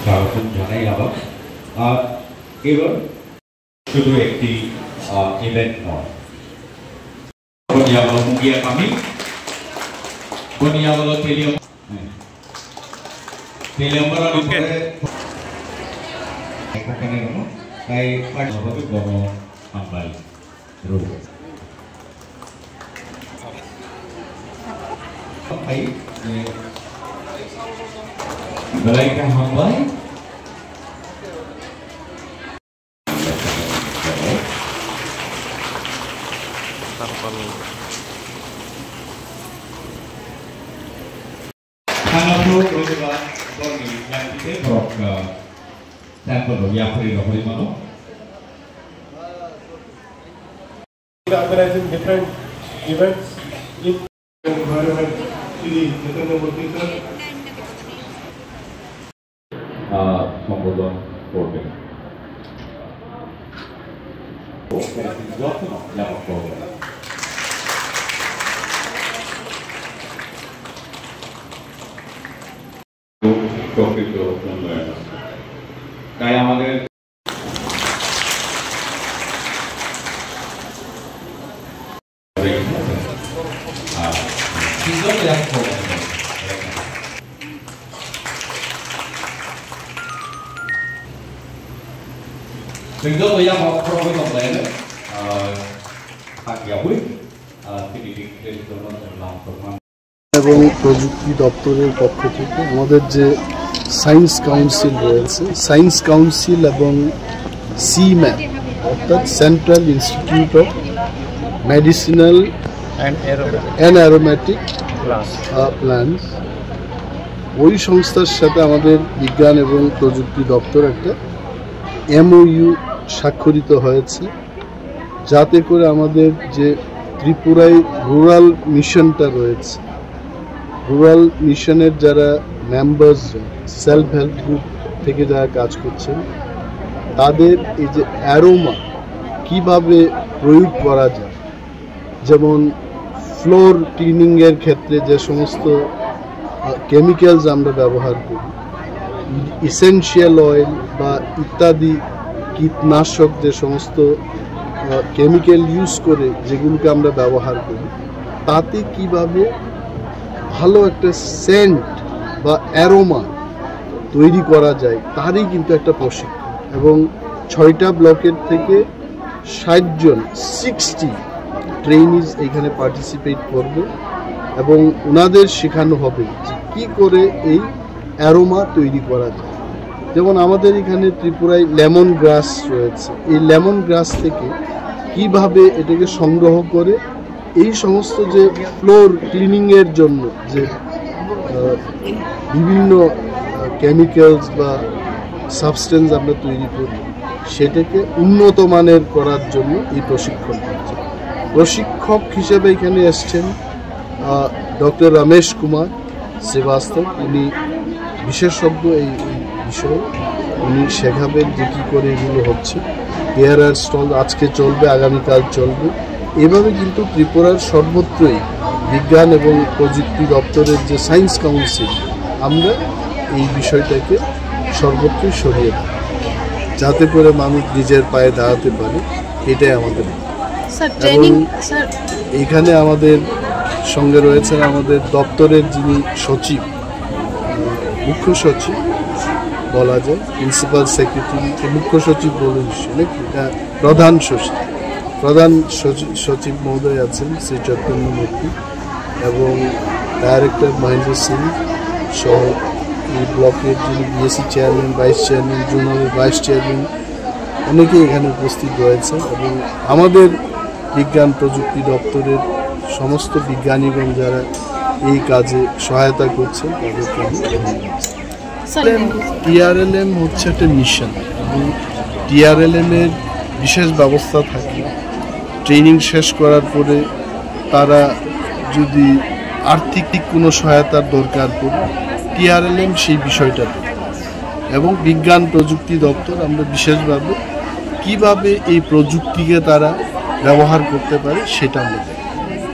স্বাগতম জানাই আবার। এবার শুধু একটি ইভেন্ট নয়, বনিয়াগল মুগিয়া kami, বনিয়াগল তেলিয়াম্বরা উপরে এখানে কোনো তাই পাঠভাবে গণ আমবাই রোগ তাই Malaika Hambai Hanapu Rosa Boni yang kita berok sampel yang beri dari mana? We are organizing different events in environment. সম্বোধন করবেন প্রকৃত উন্নয়ন। তাই আমাদের Tentu yang program lain, Agyawi, pendidik dalam program. এবং প্রযুক্তি দপ্তরের পক্ষ থেকে আমাদের যে সায়েন্স কাউন্সিল রয়েছে, সায়েন্স কাউন্সিল এবং সিম্যাপ অর্থাৎ central institute of medicinal and aromatic plants, ওই সংস্থার সাথে আমাদের বিজ্ঞান এবং প্রযুক্তি দপ্তর একটা MOU স্বাক্ষরিত হয়েছে, যাতে করে আমাদের যে ত্রিপুরায় রুরাল মিশনটা রয়েছে, রুরাল মিশনের যারা মেম্বার্স, সেলফ হেল্প গ্রুপ থেকে যারা কাজ করছেন, তাদের এই যে অ্যারোমা কিভাবে প্রয়োগ করা যায়, যেমন ফ্লোর ক্লিনিংয়ের ক্ষেত্রে যে সমস্ত কেমিক্যালস আমরা ব্যবহার করি, ইসেনশিয়াল অয়েল বা ইত্যাদি কীটনাশক যে সমস্ত কেমিক্যাল ইউজ করে যেগুলোকে আমরা ব্যবহার করি, তাতে কিভাবে ভালো একটা সেন্ট বা অ্যারোমা তৈরি করা যায় তারই কিন্তু একটা প্রশিক্ষণ। এবং 6টা ব্লকের থেকে 60 জন 60 ট্রেনিজ এখানে পার্টিসিপেট করবে এবং ওনাদের শেখানো হবে যে কী করে এই অ্যারোমা তৈরি করা যায়। যেমন আমাদের এখানে ত্রিপুরায় লেমন গ্রাস রয়েছে, এই লেমন গ্রাস থেকে কিভাবে এটাকে সংগ্রহ করে এই সমস্ত যে ফ্লোর ক্লিনিংয়ের জন্য যে বিভিন্ন কেমিক্যালস বা সাবস্টেন্স আমরা তৈরি করি, সেটাকে উন্নত মানের করার জন্য এই প্রশিক্ষণ হচ্ছে। প্রশিক্ষক হিসেবে এখানে এসছেন ডক্টর রমেশ কুমার শ্রীবাস্তব, উনি বিশেষজ্ঞ এই বিষয়ে, উনি শেখাবেন যে কী করে এগুলো হচ্ছে। পেয়ারার স্টল আজকে চলবে, আগামীকাল চলবে। এভাবে কিন্তু ত্রিপুরার সর্বত্রই বিজ্ঞান এবং প্রযুক্তি দপ্তরের যে সায়েন্স কাউন্সিল, আমরা এই বিষয়টাকে সর্বত্রই সরিয়ে দেব, যাতে করে মানুষ নিজের পায়ে দাঁড়াতে পারে, এটাই আমাদের। এবং এখানে আমাদের সঙ্গে রয়েছেন আমাদের দপ্তরের যিনি সচিব, মুখ্য সচিব বলা যায়, প্রিন্সিপাল সেক্রেটারি, মুখ্য সচিব বলে নাকি প্রধান সচিব মহোদয় আছেন শ্রী চৈতন্যমূর্তি, এবং ডাইরেক্টর মহেন্দ্র সিং সহ এই ব্লকের যিনি BSc চেয়ারম্যান, ভাইস চেয়ারম্যান, জোনালের ভাইস চেয়ারম্যান, অনেকেই এখানে উপস্থিত রয়েছে। এবং আমাদের বিজ্ঞান প্রযুক্তি দপ্তরের সমস্ত বিজ্ঞানীগণ যারা এই কাজে সহায়তা করছেন, তাদেরকে আমি ধন্যবাদ। TRLM হচ্ছে একটা মিশন, এবং TRLM এর বিশেষ ব্যবস্থা থাকে। ট্রেনিং শেষ করার পরে তারা যদি আর্থিক কোনো সহায়তার দরকার পড়ে, TRLM সেই বিষয়টা দেয়। এবং বিজ্ঞান প্রযুক্তি দপ্তর আমরা বিশেষভাবে কিভাবে এই প্রযুক্তিকে তারা ব্যবহার করতে পারে সেটা আমরা দেখি।